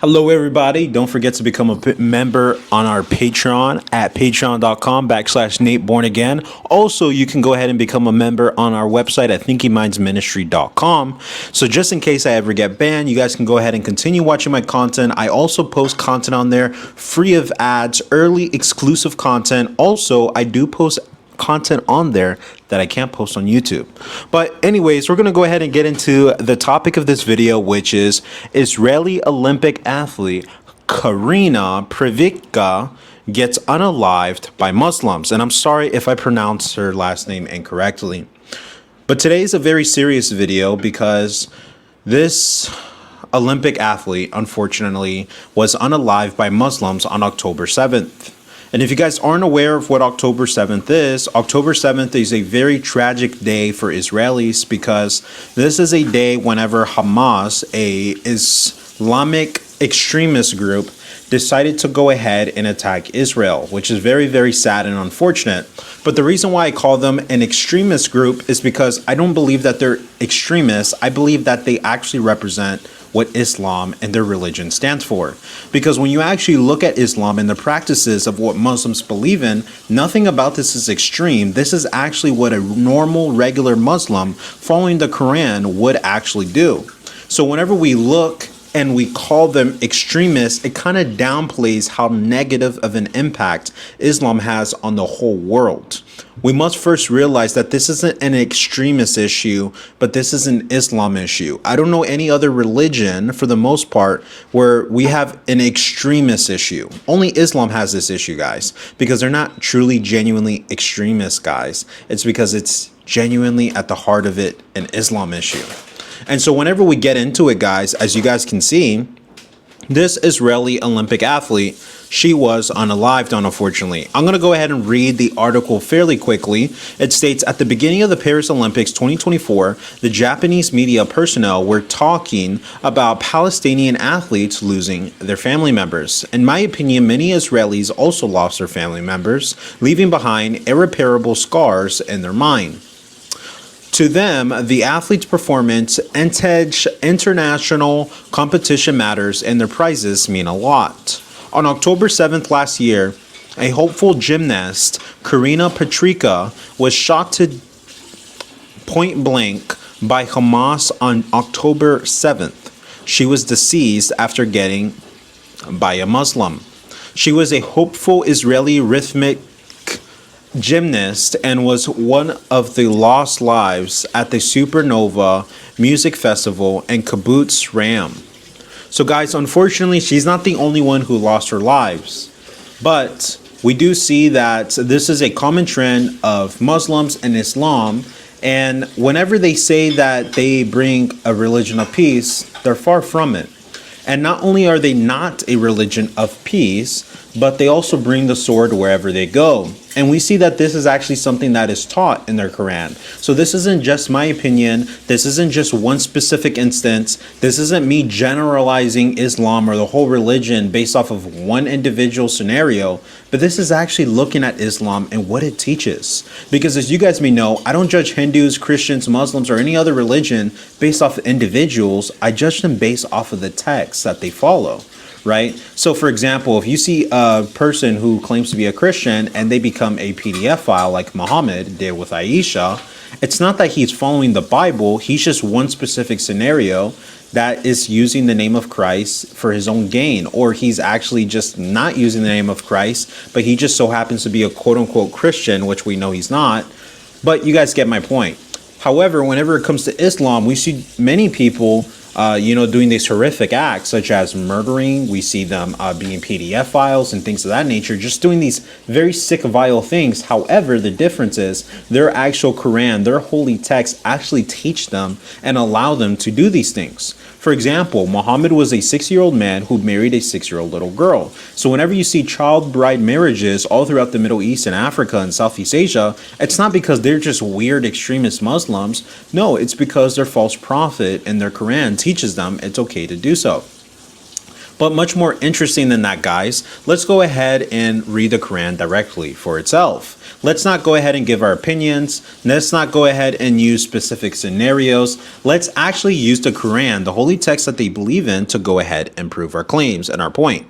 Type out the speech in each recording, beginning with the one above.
Hello, everybody. Don't forget to become a member on our Patreon at patreon.com/NateBornAgain. Also, you can go ahead and become a member on our website at thinkingmindsministry.com. So just in case I ever get banned, you guys can go ahead and continue watching my content. I also post content on there free of ads, early exclusive content. Also, I do post content on there that I can't post on YouTube. But anyways, we're going to go ahead and get into the topic of this video, which is Israeli Olympic athlete Karina Pritika gets unalived by Muslims. And I'm sorry if I pronounced her last name incorrectly. But today is a very serious video because this Olympic athlete, unfortunately, was unalived by Muslims on October 7th. And if you guys aren't aware of what October 7th is a very tragic day for Israelis because this is a day whenever Hamas, a Islamic extremist group, decided to go ahead and attack Israel, which is very, very sad and unfortunate. But the reason why I call them an extremist group is because I don't believe that they're extremists. I believe that they actually represent what Islam and their religion stands for. Because when you actually look at Islam and the practices of what Muslims believe in, nothing about this is extreme. This is actually what a normal, regular Muslim following the Quran would actually do. So whenever we look and we call them extremists, it kind of downplays how negative of an impact Islam has on the whole world. We must first realize that this isn't an extremist issue, but this is an Islam issue. I don't know any other religion, for the most part, where we have an extremist issue. Only Islam has this issue, guys, because they're not truly, genuinely extremist, guys. It's because it's genuinely at the heart of it an Islam issue. And so whenever we get into it, guys, as you guys can see, this Israeli Olympic athlete, she was unalived, unfortunately. I'm going to go ahead and read the article fairly quickly. It states, at the beginning of the Paris Olympics 2024, the Japanese media personnel were talking about Palestinian athletes losing their family members. In my opinion, many Israelis also lost their family members, leaving behind irreparable scars in their mind. To them, the athlete's performance, international competition matters, and their prizes mean a lot. On October 7th last year, a hopeful gymnast, Karina Pritika, was shot to point blank by Hamas on October 7th. She was deceased after getting by a Muslim. She was a hopeful Israeli rhythmic gymnast and was one of the lost lives at the Supernova Music Festival in Kibbutz Ram. So guys, unfortunately, she's not the only one who lost her lives. But we do see that this is a common trend of Muslims and Islam. And whenever they say that they bring a religion of peace, they're far from it. And not only are they not a religion of peace, but they also bring the sword wherever they go. And we see that this is actually something that is taught in their Quran. So this isn't just my opinion. This isn't just one specific instance. This isn't me generalizing Islam or the whole religion based off of one individual scenario. But this is actually looking at Islam and what it teaches. Because as you guys may know, I don't judge Hindus, Christians, Muslims, or any other religion based off of individuals. I judge them based off of the texts that they follow. Right? So for example, if you see a person who claims to be a Christian and they become a PDF file like Muhammad did with Aisha, it's not that he's following the Bible. He's just one specific scenario that is using the name of Christ for his own gain, or he's actually just not using the name of Christ, but he just so happens to be a quote unquote Christian, which we know he's not. But you guys get my point. However, whenever it comes to Islam, we see many people doing these horrific acts such as murdering. We see them being PDF files and things of that nature, just doing these very sick, vile things. However, the difference is their actual Quran, their holy texts actually teach them and allow them to do these things. For example, Muhammad was a 6-year-old man who married a 6-year-old little girl. So whenever you see child bride marriages all throughout the Middle East and Africa and Southeast Asia, it's not because they're just weird extremist Muslims. No, it's because their false prophet and their Quran teaches them it's okay to do so. But much more interesting than that, guys, let's go ahead and read the Quran directly for itself. Let's not go ahead and give our opinions. Let's not go ahead and use specific scenarios. Let's actually use the Quran, the holy text that they believe in, to go ahead and prove our claims and our point.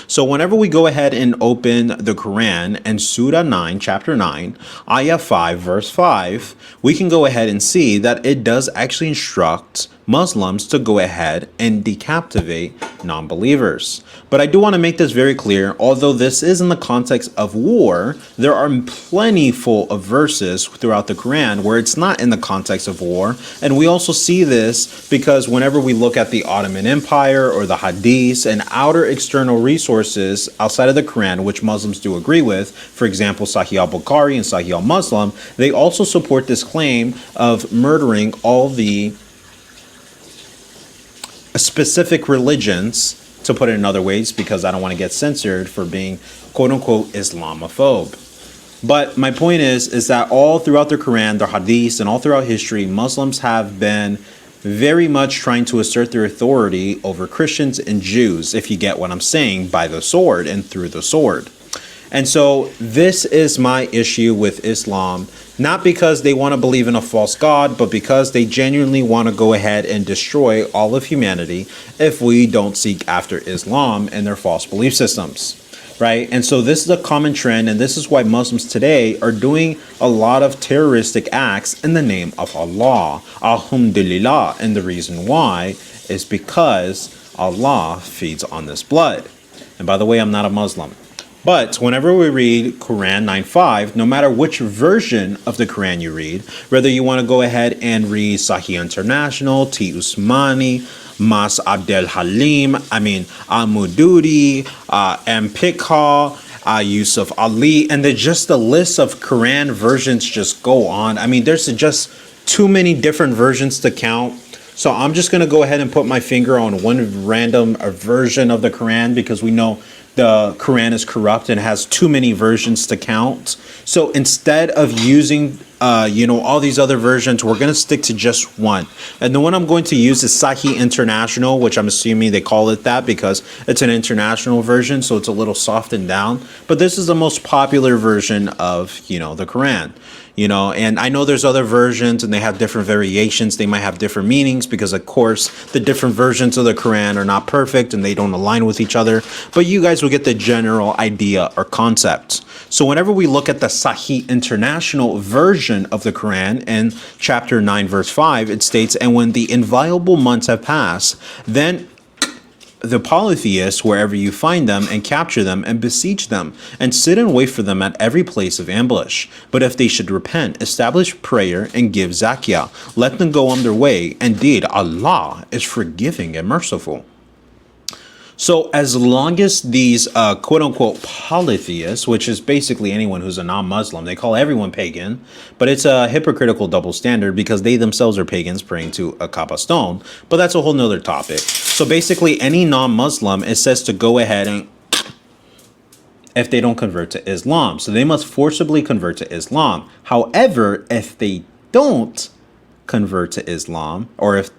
So whenever we go ahead and open the Quran and Surah 9, chapter 9, ayah 5, verse 5, we can go ahead and see that it does actually instruct Muslims to go ahead and decapitate non-believers. But I do want to make this very clear, although this is in the context of war, there are plenty full of verses throughout the Quran where it's not in the context of war. And we also see this because whenever we look at the Ottoman Empire or the Hadiths and outer external resources outside of the Quran, which Muslims do agree with, for example, Sahih al-Bukhari and Sahih al-Muslim, they also support this claim of murdering all the specific religions, to put it in other ways, because I don't want to get censored for being quote-unquote Islamophobe. But my point is that all throughout the Quran, the Hadiths, and all throughout history, Muslims have been very much trying to assert their authority over Christians and Jews, if you get what I'm saying, by the sword and through the sword. And so this is my issue with Islam, not because they want to believe in a false god, but because they genuinely want to go ahead and destroy all of humanity if we don't seek after Islam and their false belief systems, right? And so this is a common trend, and this is why Muslims today are doing a lot of terroristic acts in the name of Allah, alhamdulillah. And the reason why is because Allah feeds on this blood. And by the way, I'm not a Muslim. But whenever we read Quran 9:5, no matter which version of the Quran you read, whether you want to go ahead and read Sahih International, T. Usmani, Mas Abdel Halim, Al-Mududi, M. Pikha, Yusuf Ali, and just the list of Quran versions just go on. I mean, there's just too many different versions to count. So I'm just going to go ahead and put my finger on one random version of the Quran because we know the Quran is corrupt and has too many versions to count. So instead of using, all these other versions, we're going to stick to just one. And the one I'm going to use is Sahih International, which I'm assuming they call it that because it's an international version. So it's a little softened down. But this is the most popular version of, the Quran. And I know there's other versions and they have different variations. They might have different meanings because, of course, the different versions of the Quran are not perfect and they don't align with each other. But you guys will get the general idea or concept. So whenever we look at the Sahih International version of the Quran in chapter 9, verse 5, it states, "And when the inviolable months have passed, then the polytheists, wherever you find them, and capture them and besiege them and sit and wait for them at every place of ambush. But if they should repent, establish prayer and give zakah, let them go on their way. Indeed, Allah is forgiving and merciful." So as long as these quote-unquote polytheists, which is basically anyone who's a non-Muslim, they call everyone pagan, but it's a hypocritical double standard because they themselves are pagans praying to a Kaaba stone, but that's a whole nother topic. So basically any non-Muslim, it says to go ahead and if they don't convert to Islam. So they must forcibly convert to Islam. However, if they don't convert to Islam, or if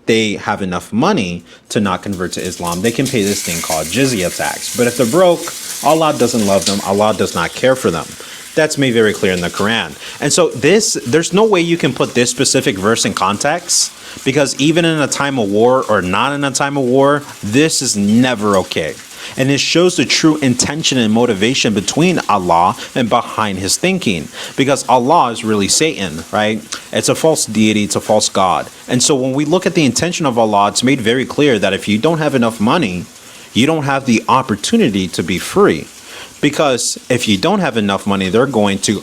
they have enough money to not convert to Islam, they can pay this thing called jizya tax. But if they're broke, Allah doesn't love them. Allah does not care for them. That's made very clear in the Quran. And so there's no way you can put this specific verse in context, because even in a time of war or not in a time of war, this is never okay. And it shows the true intention and motivation between Allah and behind his thinking. Because Allah is really Satan, right? It's a false deity, it's a false god. And so when we look at the intention of Allah, it's made very clear that if you don't have enough money, you don't have the opportunity to be free. Because if you don't have enough money, they're going to,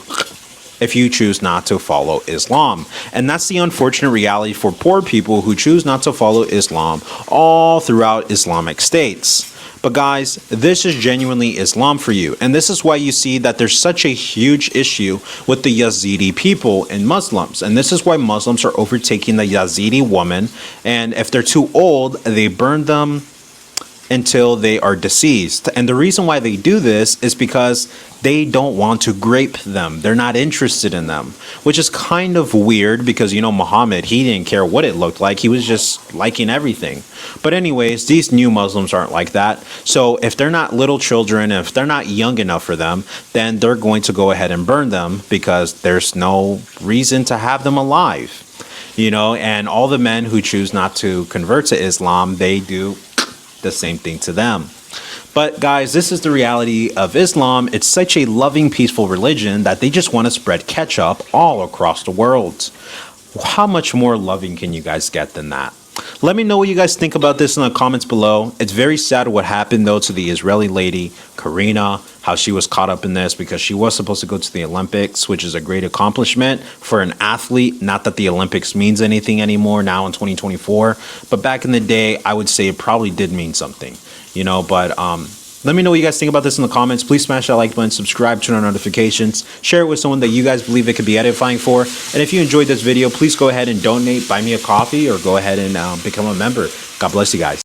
if you choose not to follow Islam. And that's the unfortunate reality for poor people who choose not to follow Islam all throughout Islamic states. But guys, this is genuinely Islam for you. And this is why you see that there's such a huge issue with the Yazidi people and Muslims. And this is why Muslims are overtaking the Yazidi woman. And if they're too old, they burn them until they are deceased. And the reason why they do this is because they don't want to grape them. They're not interested in them, which is kind of weird because, you know, Muhammad, he didn't care what it looked like. He was just liking everything. But anyways, these new Muslims aren't like that. So if they're not little children, if they're not young enough for them, then they're going to go ahead and burn them because there's no reason to have them alive. You know, and all the men who choose not to convert to Islam, they do the same thing to them. But guys, this is the reality of Islam. It's such a loving, peaceful religion that they just want to spread ketchup all across the world. How much more loving can you guys get than that? Let me know what you guys think about this in the comments below. It's very sad what happened, though, to the Israeli lady, Karina, how she was caught up in this because she was supposed to go to the Olympics, which is a great accomplishment for an athlete. Not that the Olympics means anything anymore now in 2024, but back in the day, I would say it probably did mean something, you know, but let me know what you guys think about this in the comments. Please smash that like button, subscribe, turn on notifications, share it with someone that you guys believe it could be edifying for. And if you enjoyed this video, please go ahead and donate, buy me a coffee, or go ahead and become a member. God bless you guys.